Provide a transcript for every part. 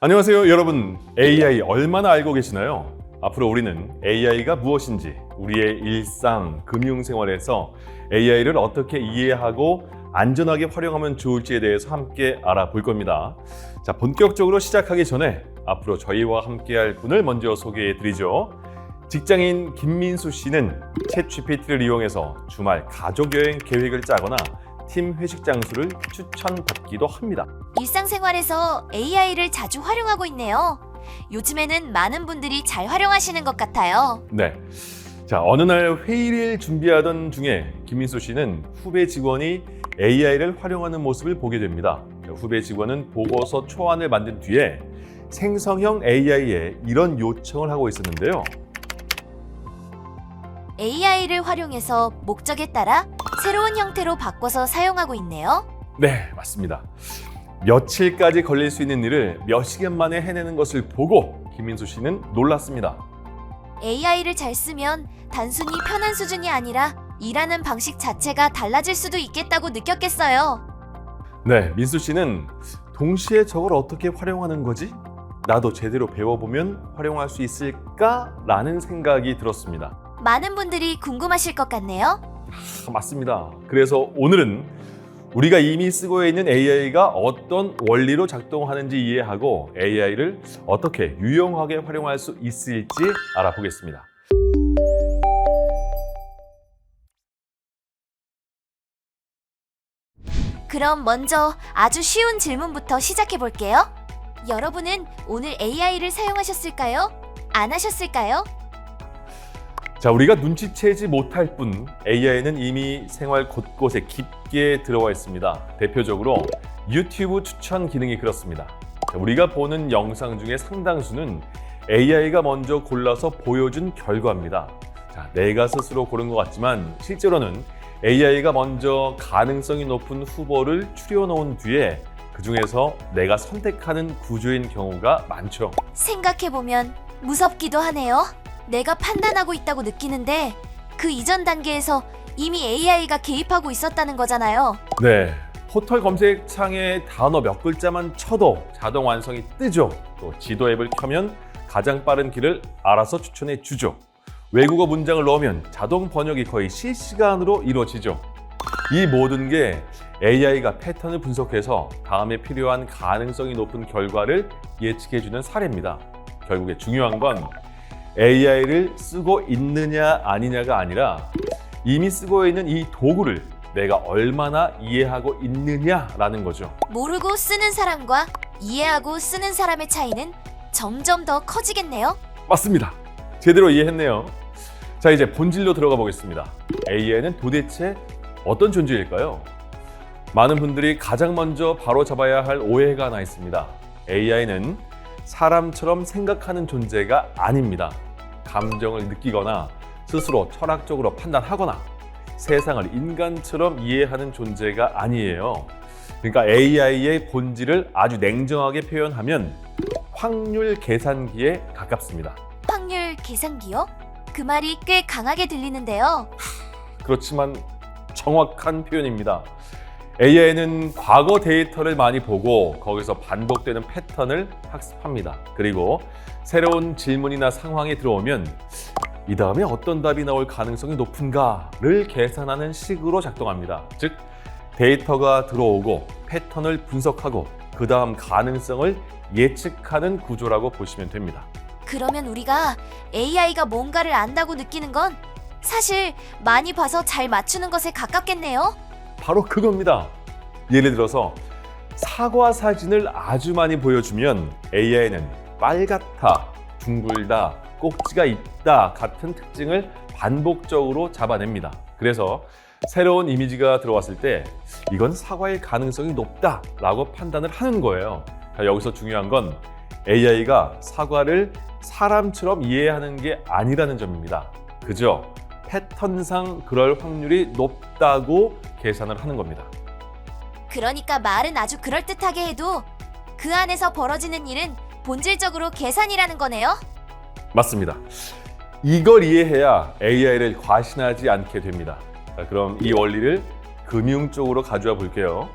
안녕하세요 여러분. AI 얼마나 알고 계시나요? 앞으로 우리는 AI가 무엇인지, 우리의 일상, 금융생활에서 AI를 어떻게 이해하고 안전하게 활용하면 좋을지에 대해서 함께 알아볼 겁니다. 자, 본격적으로 시작하기 전에 앞으로 저희와 함께 할 분을 먼저 소개해 드리죠. 직장인 김민수 씨는 챗GPT를 이용해서 주말 가족여행 계획을 짜거나 팀 회식 장소를 추천받기도 합니다. 일상생활에서 AI를 자주 활용하고 있네요. 요즘에는 많은 분들이 잘 활용하시는 것 같아요. 네. 자, 어느 날 회의를 준비하던 중에 김민수 씨는 후배 직원이 AI를 활용하는 모습을 보게 됩니다. 후배 직원은 보고서 초안을 만든 뒤에 생성형 AI에 이런 요청을 하고 있었는데요. AI를 활용해서 목적에 따라 새로운 형태로 바꿔서 사용하고 있네요. 네, 맞습니다. 며칠까지 걸릴 수 있는 일을 몇 시간 만에 해내는 것을 보고 김민수 씨는 놀랐습니다. AI를 잘 쓰면 단순히 편한 수준이 아니라 일하는 방식 자체가 달라질 수도 있겠다고 느꼈겠어요. 네, 민수 씨는 동시에 저걸 어떻게 활용하는 거지? 나도 제대로 배워보면 활용할 수 있을까라는 생각이 들었습니다. 많은 분들이 궁금하실 것 같네요. 맞습니다. 그래서 오늘은 우리가 이미 쓰고 있는 AI가 어떤 원리로 작동하는지 이해하고 AI를 어떻게 유용하게 활용할 수 있을지 알아보겠습니다. 그럼 먼저 아주 쉬운 질문부터 시작해 볼게요. 여러분은 오늘 AI를 사용하셨을까요? 안 하셨을까요? 자, 우리가 눈치채지 못할 뿐 AI는 이미 생활 곳곳에 깊게 들어와 있습니다. 대표적으로 유튜브 추천 기능이 그렇습니다. 자, 우리가 보는 영상 중에 상당수는 AI가 먼저 골라서 보여준 결과입니다. 자, 내가 스스로 고른 것 같지만 실제로는 AI가 먼저 가능성이 높은 후보를 추려놓은 뒤에 그 중에서 내가 선택하는 구조인 경우가 많죠. 생각해보면 무섭기도 하네요. 내가 판단하고 있다고 느끼는데 그 이전 단계에서 이미 AI가 개입하고 있었다는 거잖아요. 네, 포털 검색창에 단어 몇 글자만 쳐도 자동 완성이 뜨죠. 또 지도 앱을 켜면 가장 빠른 길을 알아서 추천해 주죠. 외국어 문장을 넣으면 자동 번역이 거의 실시간으로 이루어지죠. 이 모든 게 AI가 패턴을 분석해서 다음에 필요한 가능성이 높은 결과를 예측해주는 사례입니다. 결국에 중요한 건 AI를 쓰고 있느냐 아니냐가 아니라 이미 쓰고 있는 이 도구를 내가 얼마나 이해하고 있느냐라는 거죠. 모르고 쓰는 사람과 이해하고 쓰는 사람의 차이는 점점 더 커지겠네요. 맞습니다. 제대로 이해했네요. 자, 이제 본질로 들어가 보겠습니다. AI는 도대체 어떤 존재일까요? 많은 분들이 가장 먼저 바로 잡아야 할 오해가 하나 있습니다. AI는 사람처럼 생각하는 존재가 아닙니다. 감정을 느끼거나 스스로 철학적으로 판단하거나 세상을 인간처럼 이해하는 존재가 아니에요. 그러니까 AI의 본질을 아주 냉정하게 표현하면 확률 계산기에 가깝습니다. 확률 계산기요? 그 말이 꽤 강하게 들리는데요. 그렇지만 정확한 표현입니다. AI는 과거 데이터를 많이 보고 거기서 반복되는 패턴을 학습합니다. 그리고 새로운 질문이나 상황이 들어오면 이 다음에 어떤 답이 나올 가능성이 높은가를 계산하는 식으로 작동합니다. 즉, 데이터가 들어오고 패턴을 분석하고 그 다음 가능성을 예측하는 구조라고 보시면 됩니다. 그러면 우리가 AI가 뭔가를 안다고 느끼는 건 사실 많이 봐서 잘 맞추는 것에 가깝겠네요. 바로 그겁니다. 예를 들어서 사과 사진을 아주 많이 보여주면 AI는 빨갛다, 둥글다, 꼭지가 있다 같은 특징을 반복적으로 잡아냅니다. 그래서 새로운 이미지가 들어왔을 때 이건 사과일 가능성이 높다라고 판단을 하는 거예요. 여기서 중요한 건 AI가 사과를 사람처럼 이해하는 게 아니라는 점입니다. 그저 패턴상 그럴 확률이 높다고 계산을 하는 겁니다. 그러니까 말은 아주 그럴듯하게 해도 그 안에서 벌어지는 일은 본질적으로 계산이라는 거네요. 맞습니다. 이걸 이해해야 AI를 과신하지 않게 됩니다. 자, 그럼 이 원리를 금융 쪽으로 가져와 볼게요.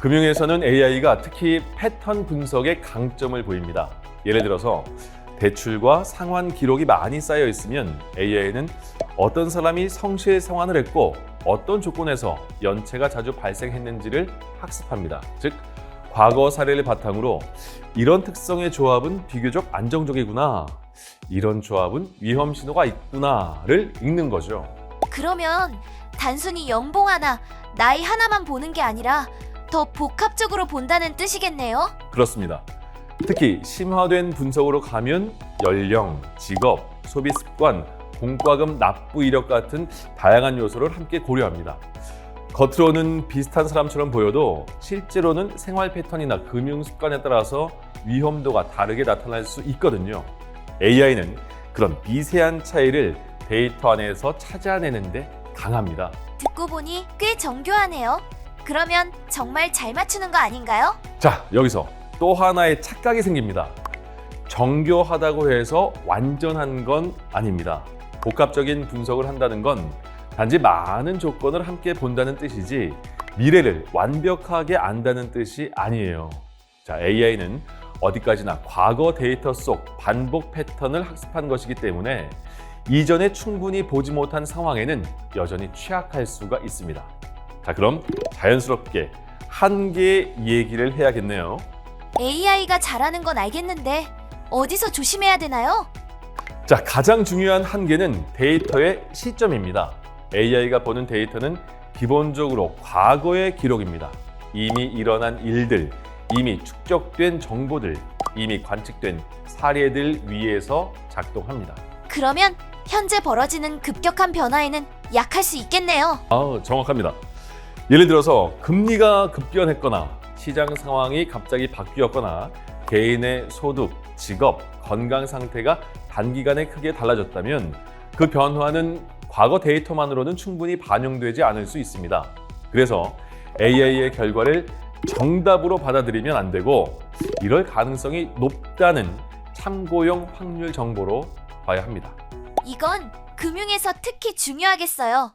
금융에서는 AI가 특히 패턴 분석에 강점을 보입니다. 예를 들어서 대출과 상환 기록이 많이 쌓여 있으면 AI는 어떤 사람이 성실 상환을 했고 어떤 조건에서 연체가 자주 발생했는지를 학습합니다. 즉, 과거 사례를 바탕으로 이런 특성의 조합은 비교적 안정적이구나, 이런 조합은 위험 신호가 있구나를 읽는 거죠. 그러면 단순히 연봉 하나, 나이 하나만 보는 게 아니라 더 복합적으로 본다는 뜻이겠네요? 그렇습니다. 특히 심화된 분석으로 가면 연령, 직업, 소비 습관, 공과금 납부 이력 같은 다양한 요소를 함께 고려합니다. 겉으로는 비슷한 사람처럼 보여도 실제로는 생활 패턴이나 금융 습관에 따라서 위험도가 다르게 나타날 수 있거든요. AI는 그런 미세한 차이를 데이터 안에서 찾아내는데 강합니다. 듣고 보니 꽤 정교하네요. 그러면 정말 잘 맞추는 거 아닌가요? 자, 여기서 또 하나의 착각이 생깁니다. 정교하다고 해서 완전한 건 아닙니다. 복합적인 분석을 한다는 건 단지 많은 조건을 함께 본다는 뜻이지 미래를 완벽하게 안다는 뜻이 아니에요. 자, AI는 어디까지나 과거 데이터 속 반복 패턴을 학습한 것이기 때문에 이전에 충분히 보지 못한 상황에는 여전히 취약할 수가 있습니다. 자, 그럼 자연스럽게 한계의 얘기를 해야겠네요. AI가 잘하는 건 알겠는데 어디서 조심해야 되나요? 자, 가장 중요한 한계는 데이터의 시점입니다. AI가 보는 데이터는 기본적으로 과거의 기록입니다. 이미 일어난 일들, 이미 축적된 정보들, 이미 관측된 사례들 위에서 작동합니다. 그러면 현재 벌어지는 급격한 변화에는 약할 수 있겠네요. 정확합니다. 예를 들어서 금리가 급변했거나 시장 상황이 갑자기 바뀌었거나 개인의 소득, 직업, 건강 상태가 단기간에 크게 달라졌다면 그 변화는 과거 데이터만으로는 충분히 반영되지 않을 수 있습니다. 그래서 AI의 결과를 정답으로 받아들이면 안 되고 이럴 가능성이 높다는 참고용 확률 정보로 봐야 합니다. 이건 금융에서 특히 중요하겠어요.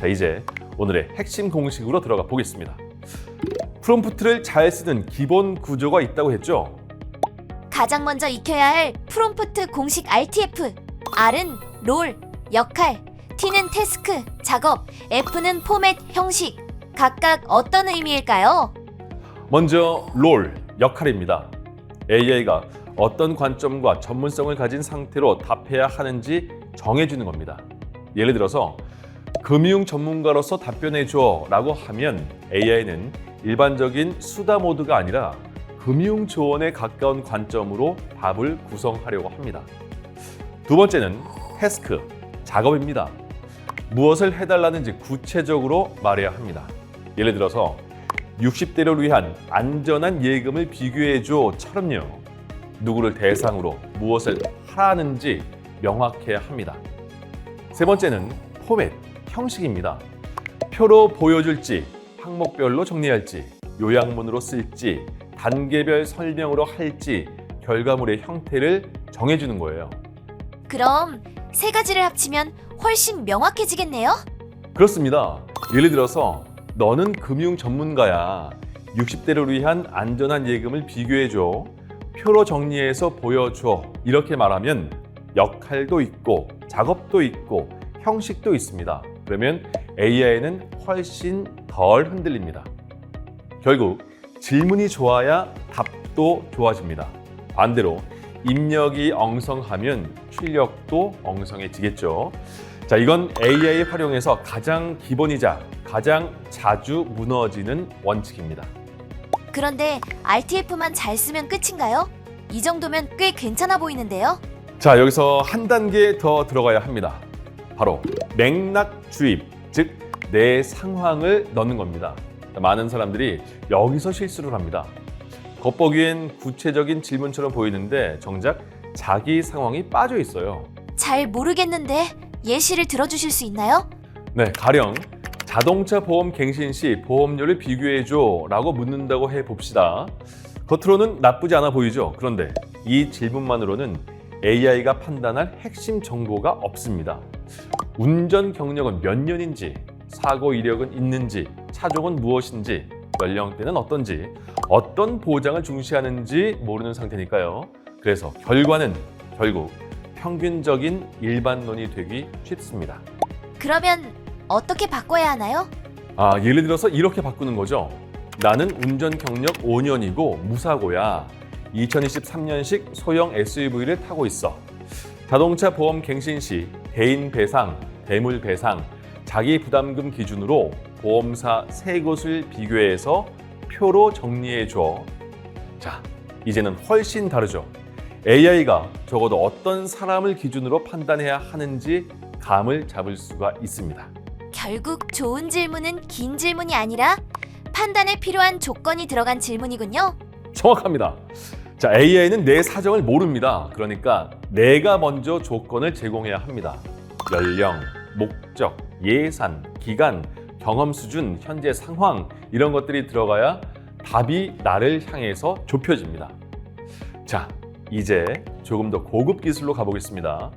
자, 이제 오늘의 핵심 공식으로 들어가 보겠습니다. 프롬프트를 잘 쓰는 기본 구조가 있다고 했죠? 가장 먼저 익혀야 할 프롬프트 공식 RTF. R은 롤, 역할, T는 태스크, 작업, F는 포맷, 형식. 각각 어떤 의미일까요? 먼저 롤, 역할입니다. AI가 어떤 관점과 전문성을 가진 상태로 답해야 하는지 정해주는 겁니다. 예를 들어서 금융 전문가로서 답변해줘 라고 하면 AI는 일반적인 수다 모드가 아니라 금융 조언에 가까운 관점으로 답을 구성하려고 합니다. 두 번째는 태스크, 작업입니다. 무엇을 해달라는지 구체적으로 말해야 합니다. 예를 들어서 60대를 위한 안전한 예금을 비교해줘처럼요. 누구를 대상으로 무엇을 하라는지 명확해야 합니다. 세 번째는 포맷, 형식입니다. 표로 보여줄지, 항목별로 정리할지, 요약문으로 쓸지, 단계별 설명으로 할지 결과물의 형태를 정해주는 거예요. 그럼 세 가지를 합치면 훨씬 명확해지겠네요? 그렇습니다. 예를 들어서 너는 금융 전문가야. 60대를 위한 안전한 예금을 비교해줘. 표로 정리해서 보여줘. 이렇게 말하면 역할도 있고 작업도 있고 형식도 있습니다. 그러면 AI는 훨씬 덜 흔들립니다. 결국 질문이 좋아야 답도 좋아집니다. 반대로 입력이 엉성하면 출력도 엉성해지겠죠. 자, 이건 AI 활용에서 가장 기본이자 가장 자주 무너지는 원칙입니다. 그런데 RTF만 잘 쓰면 끝인가요? 이 정도면 꽤 괜찮아 보이는데요? 자, 여기서 한 단계 더 들어가야 합니다. 바로 맥락 주입, 즉 내 상황을 넣는 겁니다. 많은 사람들이 여기서 실수를 합니다. 겉보기엔 구체적인 질문처럼 보이는데 정작 자기 상황이 빠져 있어요. 잘 모르겠는데 예시를 들어주실 수 있나요? 네, 가령 자동차 보험 갱신 시 보험료를 비교해줘 라고 묻는다고 해봅시다. 겉으로는 나쁘지 않아 보이죠? 그런데 이 질문만으로는 AI가 판단할 핵심 정보가 없습니다. 운전 경력은 몇 년인지, 사고 이력은 있는지, 차종은 무엇인지, 연령대는 어떤지, 어떤 보장을 중시하는지 모르는 상태니까요. 그래서 결과는 결국 평균적인 일반론이 되기 쉽습니다. 그러면 어떻게 바꿔야 하나요? 예를 들어서 이렇게 바꾸는 거죠. 나는 운전 경력 5년이고 무사고야. 2023년식 소형 SUV를 타고 있어. 자동차 보험 갱신 시 대인 배상, 대물 배상, 자기 부담금 기준으로 보험사 3곳을 비교해서 표로 정리해 줘. 자, 이제는 훨씬 다르죠. AI가 적어도 어떤 사람을 기준으로 판단해야 하는지 감을 잡을 수가 있습니다. 결국 좋은 질문은 긴 질문이 아니라 판단에 필요한 조건이 들어간 질문이군요. 정확합니다. 자, AI는 내 사정을 모릅니다. 그러니까 내가 먼저 조건을 제공해야 합니다. 연령, 목적, 예산, 기간, 경험 수준, 현재 상황 이런 것들이 들어가야 답이 나를 향해서 좁혀집니다. 자, 이제 조금 더 고급 기술로 가보겠습니다.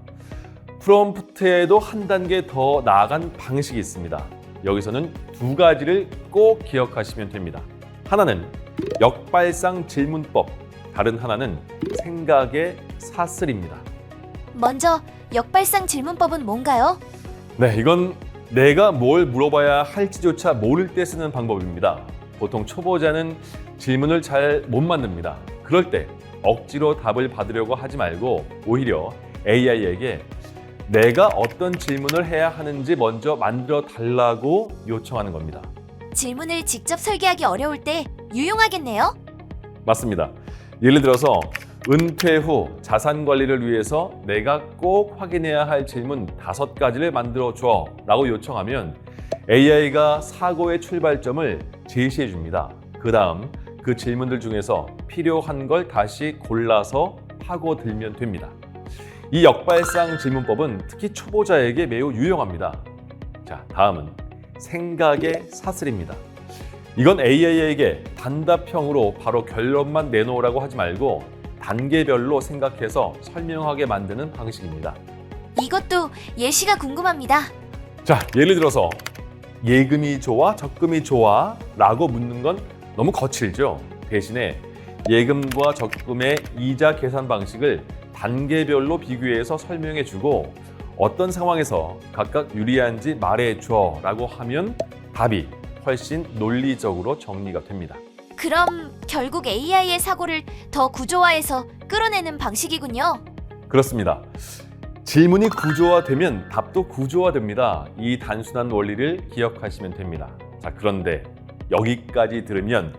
프롬프트에도 한 단계 더 나아간 방식이 있습니다. 여기서는 2가지를 꼭 기억하시면 됩니다. 하나는 역발상 질문법, 다른 하나는 생각의 사슬입니다. 먼저 역발상 질문법은 뭔가요? 네, 이건 내가 뭘 물어봐야 할지조차 모를 때 쓰는 방법입니다. 보통 초보자는 질문을 잘 못 만듭니다. 그럴 때 억지로 답을 받으려고 하지 말고 오히려 AI에게 내가 어떤 질문을 해야 하는지 먼저 만들어 달라고 요청하는 겁니다. 질문을 직접 설계하기 어려울 때 유용하겠네요. 맞습니다. 예를 들어서 은퇴 후 자산 관리를 위해서 내가 꼭 확인해야 할 질문 5가지를 만들어 줘 라고 요청하면 AI가 사고의 출발점을 제시해 줍니다. 그 다음 그 질문들 중에서 필요한 걸 다시 골라서 파고들면 됩니다. 이 역발상 질문법은 특히 초보자에게 매우 유용합니다. 자, 다음은 생각의 사슬입니다. 이건 AI에게 단답형으로 바로 결론만 내놓으라고 하지 말고 단계별로 생각해서 설명하게 만드는 방식입니다. 이것도 예시가 궁금합니다. 자, 예를 들어서 예금이 좋아, 적금이 좋아? 라고 묻는 건 너무 거칠죠. 대신에 예금과 적금의 이자 계산 방식을 단계별로 비교해서 설명해주고 어떤 상황에서 각각 유리한지 말해줘 라고 하면 답이 훨씬 논리적으로 정리가 됩니다. 그럼 결국 AI의 사고를 더 구조화해서 끌어내는 방식이군요. 그렇습니다. 질문이 구조화되면 답도 구조화됩니다. 이 단순한 원리를 기억하시면 됩니다. 자, 그런데 여기까지 들으면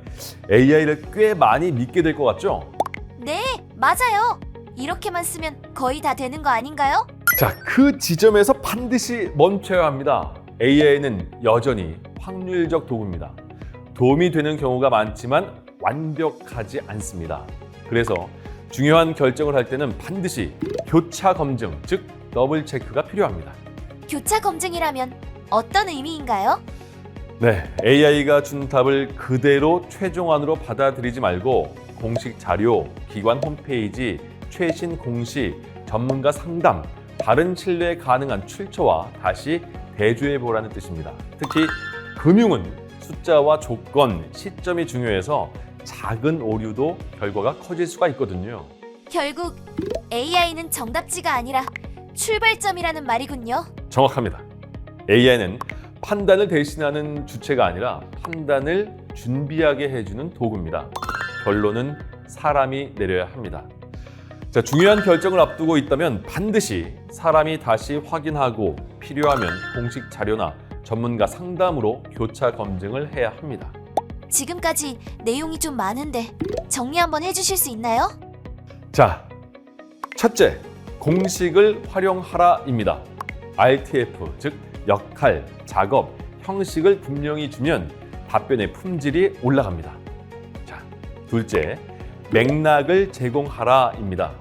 AI를 꽤 많이 믿게 될 것 같죠? 네, 맞아요. 이렇게만 쓰면 거의 다 되는 거 아닌가요? 자, 그 지점에서 반드시 멈춰야 합니다. AI는 여전히 확률적 도구입니다. 도움이 되는 경우가 많지만 완벽하지 않습니다. 그래서 중요한 결정을 할 때는 반드시 교차 검증, 즉 더블 체크가 필요합니다. 교차 검증이라면 어떤 의미인가요? 네, AI가 준 답을 그대로 최종안으로 받아들이지 말고 공식 자료, 기관 홈페이지, 최신 공시, 전문가 상담, 다른 신뢰 가능한 출처와 다시 대조해보라는 뜻입니다. 특히 금융은 숫자와 조건, 시점이 중요해서 작은 오류도 결과가 커질 수가 있거든요. 결국 AI는 정답지가 아니라 출발점이라는 말이군요. 정확합니다. AI는 판단을 대신하는 주체가 아니라 판단을 준비하게 해주는 도구입니다. 결론은 사람이 내려야 합니다. 자, 중요한 결정을 앞두고 있다면 반드시 사람이 다시 확인하고 필요하면 공식 자료나 전문가 상담으로 교차 검증을 해야 합니다. 지금까지 내용이 좀 많은데 정리 한번 해주실 수 있나요? 자, 첫째, 공식을 활용하라입니다. RTF, 즉 역할, 작업, 형식을 분명히 주면 답변의 품질이 올라갑니다. 자, 둘째, 맥락을 제공하라입니다.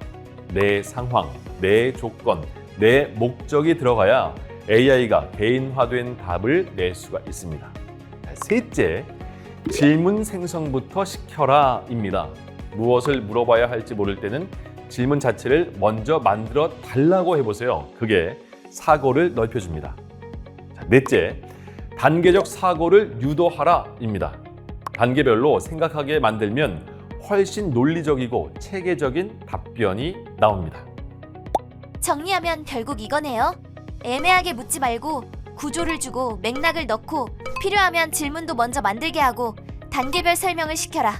내 상황, 내 조건, 내 목적이 들어가야 AI가 개인화된 답을 낼 수가 있습니다. 셋째, 질문 생성부터 시켜라입니다. 무엇을 물어봐야 할지 모를 때는 질문 자체를 먼저 만들어 달라고 해보세요. 그게 사고를 넓혀줍니다. 자, 넷째, 단계적 사고를 유도하라입니다. 단계별로 생각하게 만들면 훨씬 논리적이고 체계적인 답변이 나옵니다. 정리하면 결국 이거네요. 애매하게 묻지 말고 구조를 주고 맥락을 넣고 필요하면 질문도 먼저 만들게 하고 단계별 설명을 시켜라.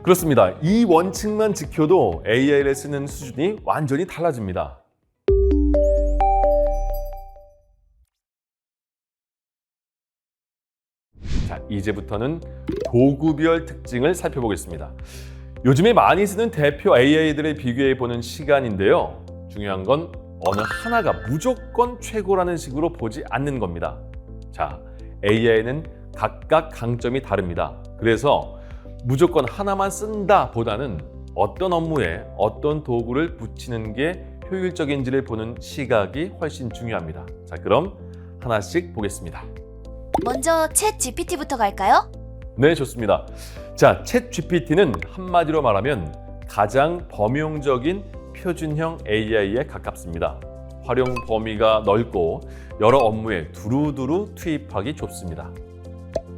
그렇습니다. 이 원칙만 지켜도 AI를 쓰는 수준이 완전히 달라집니다. 자, 이제부터는 도구별 특징을 살펴보겠습니다. 요즘에 많이 쓰는 대표 AI들을 비교해보는 시간인데요. 중요한 건 어느 하나가 무조건 최고라는 식으로 보지 않는 겁니다. 자, AI는 각각 강점이 다릅니다. 그래서 무조건 하나만 쓴다 보다는 어떤 업무에 어떤 도구를 붙이는 게 효율적인지를 보는 시각이 훨씬 중요합니다. 자, 그럼 하나씩 보겠습니다. 먼저 챗 GPT부터 갈까요? 네, 좋습니다. 자, 챗 GPT는 한마디로 말하면 가장 범용적인 표준형 AI에 가깝습니다. 활용 범위가 넓고 여러 업무에 두루두루 투입하기 좋습니다.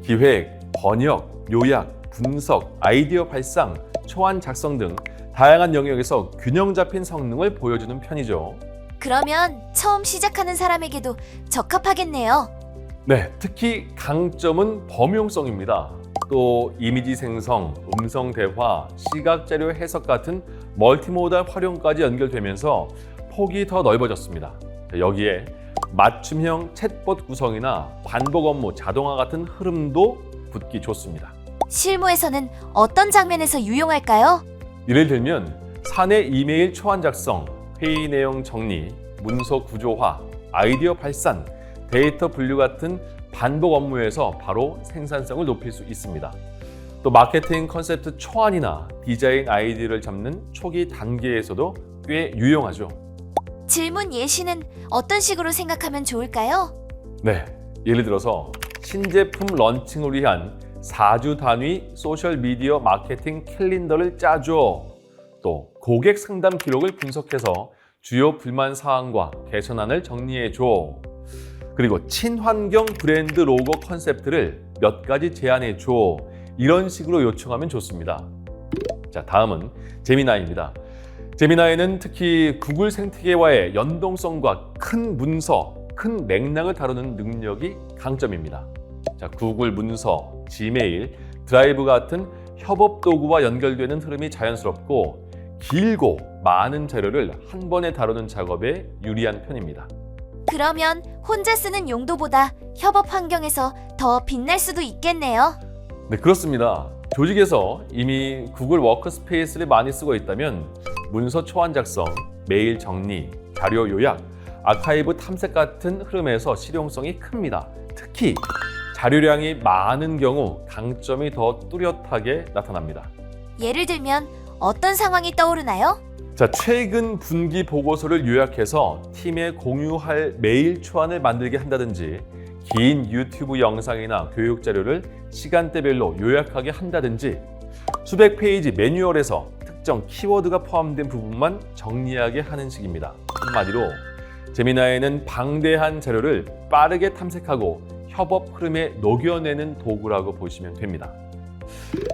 기획, 번역, 요약, 분석, 아이디어 발상, 초안 작성 등 다양한 영역에서 균형 잡힌 성능을 보여주는 편이죠. 그러면 처음 시작하는 사람에게도 적합하겠네요. 네, 특히 강점은 범용성입니다. 또 이미지 생성, 음성 대화, 시각 자료 해석 같은 멀티모달 활용까지 연결되면서 폭이 더 넓어졌습니다. 여기에 맞춤형 챗봇 구성이나 반복 업무 자동화 같은 흐름도 붙기 좋습니다. 실무에서는 어떤 장면에서 유용할까요? 예를 들면 사내 이메일 초안 작성, 회의 내용 정리, 문서 구조화, 아이디어 발산, 데이터 분류 같은 반복 업무에서 바로 생산성을 높일 수 있습니다. 또 마케팅 컨셉트 초안이나 디자인 아이디어를 잡는 초기 단계에서도 꽤 유용하죠. 질문 예시는 어떤 식으로 생각하면 좋을까요? 네, 예를 들어서 신제품 런칭을 위한 4주 단위 소셜미디어 마케팅 캘린더를 짜줘. 또 고객 상담 기록을 분석해서 주요 불만 사항과 개선안을 정리해줘. 그리고 친환경 브랜드 로고 컨셉트를 몇 가지 제안해줘. 이런 식으로 요청하면 좋습니다. 자, 다음은 제미나이입니다. 제미나이는 특히 구글 생태계와의 연동성과 큰 문서, 큰 맥락을 다루는 능력이 강점입니다. 자, 구글 문서, 지메일, 드라이브 같은 협업 도구와 연결되는 흐름이 자연스럽고 길고 많은 자료를 한 번에 다루는 작업에 유리한 편입니다. 그러면 혼자 쓰는 용도보다 협업 환경에서 더 빛날 수도 있겠네요. 네, 그렇습니다. 조직에서 이미 구글 워크스페이스를 많이 쓰고 있다면 문서 초안 작성, 메일 정리, 자료 요약, 아카이브 탐색 같은 흐름에서 실용성이 큽니다. 특히 자료량이 많은 경우 강점이 더 뚜렷하게 나타납니다. 예를 들면 어떤 상황이 떠오르나요? 자, 최근 분기 보고서를 요약해서 팀에 공유할 메일 초안을 만들게 한다든지 긴 유튜브 영상이나 교육 자료를 시간대별로 요약하게 한다든지 수백 페이지 매뉴얼에서 특정 키워드가 포함된 부분만 정리하게 하는 식입니다. 한마디로 제미나이는 방대한 자료를 빠르게 탐색하고 협업 흐름에 녹여내는 도구라고 보시면 됩니다.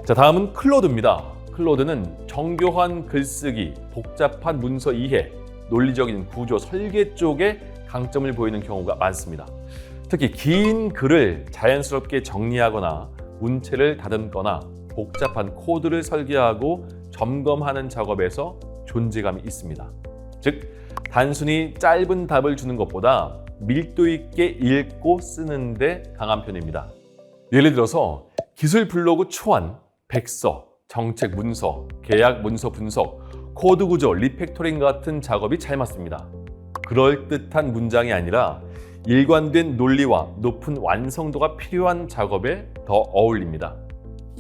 자, 다음은 클로드입니다. 클로드는 정교한 글쓰기, 복잡한 문서 이해, 논리적인 구조 설계 쪽에 강점을 보이는 경우가 많습니다. 특히 긴 글을 자연스럽게 정리하거나 문체를 다듬거나 복잡한 코드를 설계하고 점검하는 작업에서 존재감이 있습니다. 즉, 단순히 짧은 답을 주는 것보다 밀도 있게 읽고 쓰는 데 강한 편입니다. 예를 들어서 기술 블로그 초안, 백서, 정책 문서, 계약 문서 분석, 코드 구조, 리팩토링 같은 작업이 잘 맞습니다. 그럴듯한 문장이 아니라 일관된 논리와 높은 완성도가 필요한 작업에 더 어울립니다.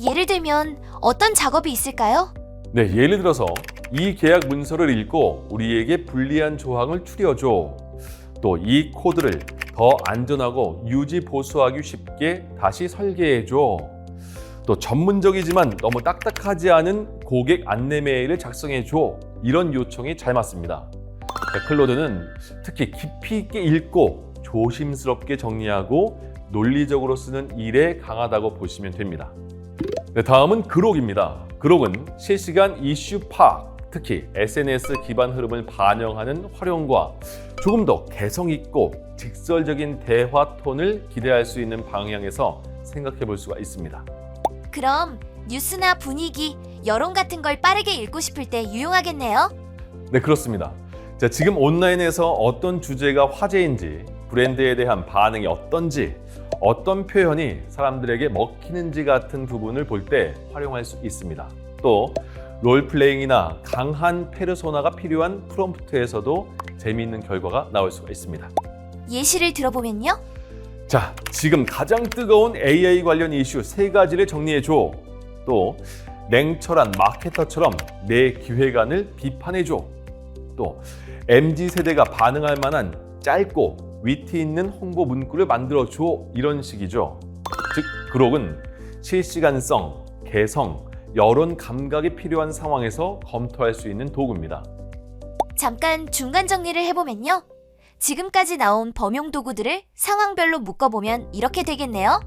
예를 들면 어떤 작업이 있을까요? 네, 예를 들어서 이 계약 문서를 읽고 우리에게 불리한 조항을 추려줘. 또 이 코드를 더 안전하고 유지 보수하기 쉽게 다시 설계해줘. 또 전문적이지만 너무 딱딱하지 않은 고객 안내 메일을 작성해줘. 이런 요청이 잘 맞습니다. 자, 클로드는 특히 깊이 있게 읽고 조심스럽게 정리하고 논리적으로 쓰는 일에 강하다고 보시면 됩니다. 네, 다음은 그록입니다. 그록은 실시간 이슈 파악, 특히 SNS 기반 흐름을 반영하는 활용과 조금 더 개성 있고 직설적인 대화 톤을 기대할 수 있는 방향에서 생각해 볼 수가 있습니다. 그럼 뉴스나 분위기, 여론 같은 걸 빠르게 읽고 싶을 때 유용하겠네요. 네, 그렇습니다. 자, 지금 온라인에서 어떤 주제가 화제인지, 브랜드에 대한 반응이 어떤지, 어떤 표현이 사람들에게 먹히는지 같은 부분을 볼 때 활용할 수 있습니다. 또 롤플레잉이나 강한 페르소나가 필요한 프롬프트에서도 재미있는 결과가 나올 수가 있습니다. 예시를 들어보면요. 자, 지금 가장 뜨거운 AI 관련 이슈 3가지를 정리해줘. 또 냉철한 마케터처럼 내 기획안을 비판해줘. 또 MZ세대가 반응할 만한 짧고 위트 있는 홍보 문구를 만들어줘. 이런 식이죠. 즉, 그록은 실시간성, 개성, 여론 감각이 필요한 상황에서 검토할 수 있는 도구입니다. 잠깐 중간 정리를 해보면요. 지금까지 나온 범용 도구들을 상황별로 묶어보면 이렇게 되겠네요.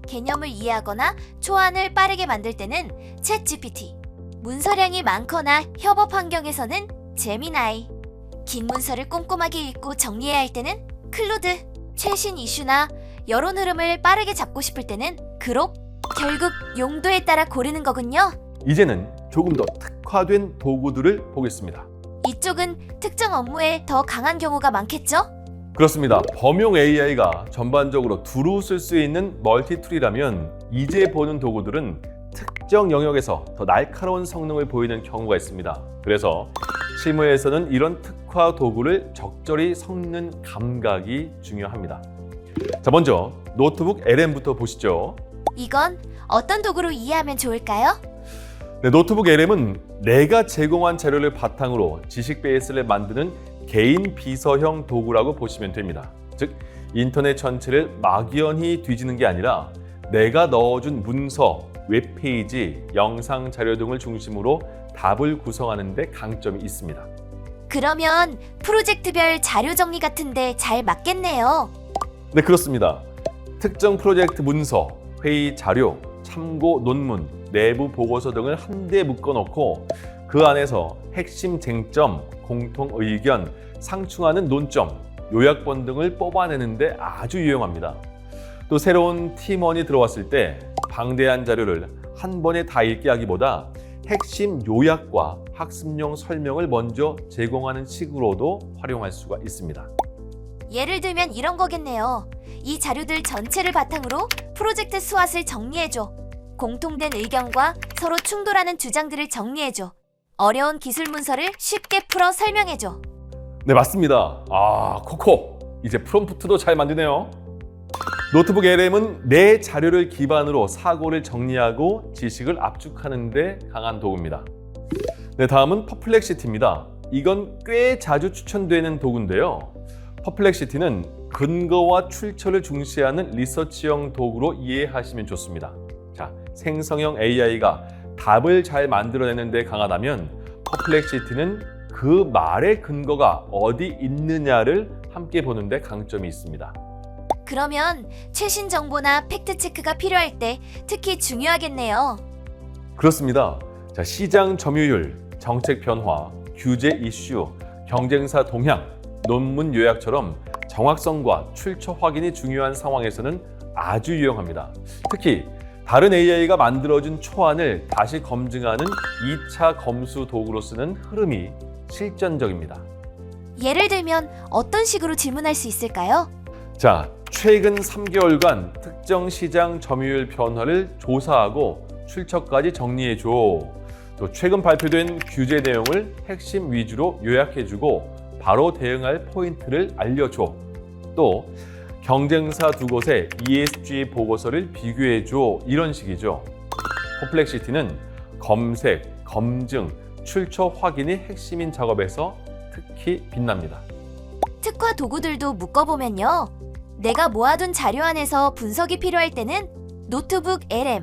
개념을 이해하거나 초안을 빠르게 만들 때는 챗GPT, 문서량이 많거나 협업 환경에서는 제미나이, 긴 문서를 꼼꼼하게 읽고 정리해야 할 때는 클로드, 최신 이슈나 여론 흐름을 빠르게 잡고 싶을 때는 그록, 결국 용도에 따라 고르는 거군요. 이제는 조금 더 특화된 도구들을 보겠습니다. 이쪽은 특정 업무에 더 강한 경우가 많겠죠? 그렇습니다. 범용 AI가 전반적으로 두루 쓸 수 있는 멀티툴이라면 이제 보는 도구들은 특정 영역에서 더 날카로운 성능을 보이는 경우가 있습니다. 그래서 실무에서는 이런 특화 도구를 적절히 섞는 감각이 중요합니다. 자, 먼저 노트북 LM부터 보시죠. 이건 어떤 도구로 이해하면 좋을까요? 네, 노트북 LM은 내가 제공한 자료를 바탕으로 지식 베이스를 만드는 개인 비서형 도구라고 보시면 됩니다. 즉, 인터넷 전체를 막연히 뒤지는 게 아니라 내가 넣어준 문서, 웹페이지, 영상 자료 등을 중심으로 답을 구성하는 데 강점이 있습니다. 그러면 프로젝트별 자료 정리 같은데 잘 맞겠네요. 네, 그렇습니다. 특정 프로젝트 문서, 회의 자료, 참고 논문, 내부 보고서 등을 한데 묶어놓고 그 안에서 핵심 쟁점, 공통 의견, 상충하는 논점, 요약본 등을 뽑아내는데 아주 유용합니다. 또 새로운 팀원이 들어왔을 때 방대한 자료를 한 번에 다 읽게 하기보다 핵심 요약과 학습용 설명을 먼저 제공하는 식으로도 활용할 수가 있습니다. 예를 들면 이런 거겠네요. 이 자료들 전체를 바탕으로 프로젝트 스왓을 정리해줘. 공통된 의견과 서로 충돌하는 주장들을 정리해줘. 어려운 기술 문서를 쉽게 풀어 설명해줘. 네, 맞습니다. 코코! 이제 프롬프트도 잘 만드네요. 노트북 LM은 내 자료를 기반으로 사고를 정리하고 지식을 압축하는 데 강한 도구입니다. 네, 다음은 퍼플렉시티입니다. 이건 꽤 자주 추천되는 도구인데요. 퍼플렉시티는 근거와 출처를 중시하는 리서치형 도구로 이해하시면 좋습니다. 자, 생성형 AI가 답을 잘 만들어내는 데 강하다면 퍼플렉시티는 그 말의 근거가 어디 있느냐를 함께 보는 데 강점이 있습니다. 그러면 최신 정보나 팩트 체크가 필요할 때 특히 중요하겠네요. 그렇습니다. 자, 시장 점유율, 정책 변화, 규제 이슈, 경쟁사 동향, 논문 요약처럼 정확성과 출처 확인이 중요한 상황에서는 아주 유용합니다. 특히 다른 AI가 만들어준 초안을 다시 검증하는 2차 검수 도구로 쓰는 흐름이 실전적입니다. 예를 들면 어떤 식으로 질문할 수 있을까요? 자, 최근 3개월간 특정 시장 점유율 변화를 조사하고 출처까지 정리해줘. 또 최근 발표된 규제 내용을 핵심 위주로 요약해주고 바로 대응할 포인트를 알려줘. 또 경쟁사 두 곳의 ESG 보고서를 비교해줘. 이런 식이죠. 퍼플렉시티는 검색, 검증, 출처 확인이 핵심인 작업에서 특히 빛납니다. 특화 도구들도 묶어보면요. 내가 모아둔 자료 안에서 분석이 필요할 때는 노트북 LM,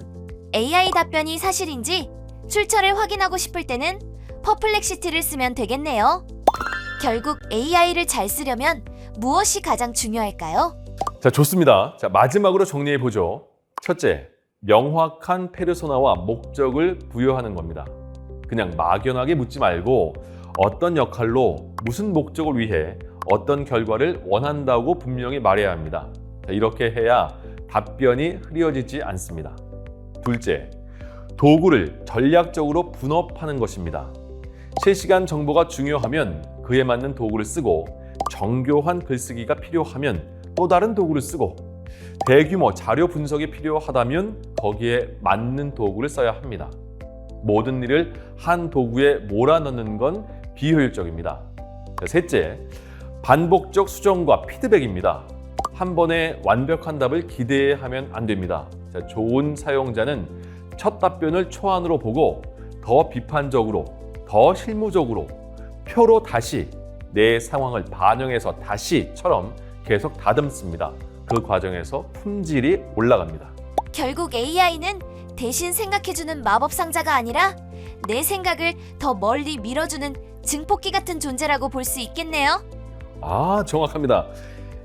AI 답변이 사실인지 출처를 확인하고 싶을 때는 퍼플렉시티를 쓰면 되겠네요. 결국 AI를 잘 쓰려면 무엇이 가장 중요할까요? 자, 좋습니다. 자, 마지막으로 정리해 보죠. 첫째, 명확한 페르소나와 목적을 부여하는 겁니다. 그냥 막연하게 묻지 말고 어떤 역할로 무슨 목적을 위해 어떤 결과를 원한다고 분명히 말해야 합니다. 자, 이렇게 해야 답변이 흐려지지 않습니다. 둘째, 도구를 전략적으로 분업하는 것입니다. 실시간 정보가 중요하면 그에 맞는 도구를 쓰고 정교한 글쓰기가 필요하면 또 다른 도구를 쓰고 대규모 자료 분석이 필요하다면 거기에 맞는 도구를 써야 합니다. 모든 일을 한 도구에 몰아넣는 건 비효율적입니다. 셋째, 반복적 수정과 피드백입니다. 한 번에 완벽한 답을 기대하면 안 됩니다. 좋은 사용자는 첫 답변을 초안으로 보고 더 비판적으로, 더 실무적으로, 표로 다시, 내 상황을 반영해서 다시처럼 계속 다듬습니다. 그 과정에서 품질이 올라갑니다. 결국 AI는 대신 생각해주는 마법 상자가 아니라 내 생각을 더 멀리 밀어주는 증폭기 같은 존재라고 볼 수 있겠네요. 아, 정확합니다.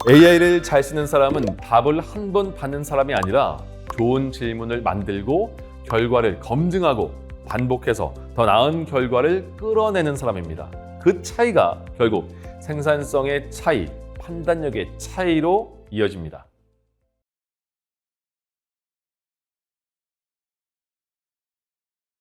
AI를 잘 쓰는 사람은 답을 한 번 받는 사람이 아니라 좋은 질문을 만들고 결과를 검증하고 반복해서 더 나은 결과를 끌어내는 사람입니다. 그 차이가 결국 생산성의 차이, 판단력의 차이로 이어집니다.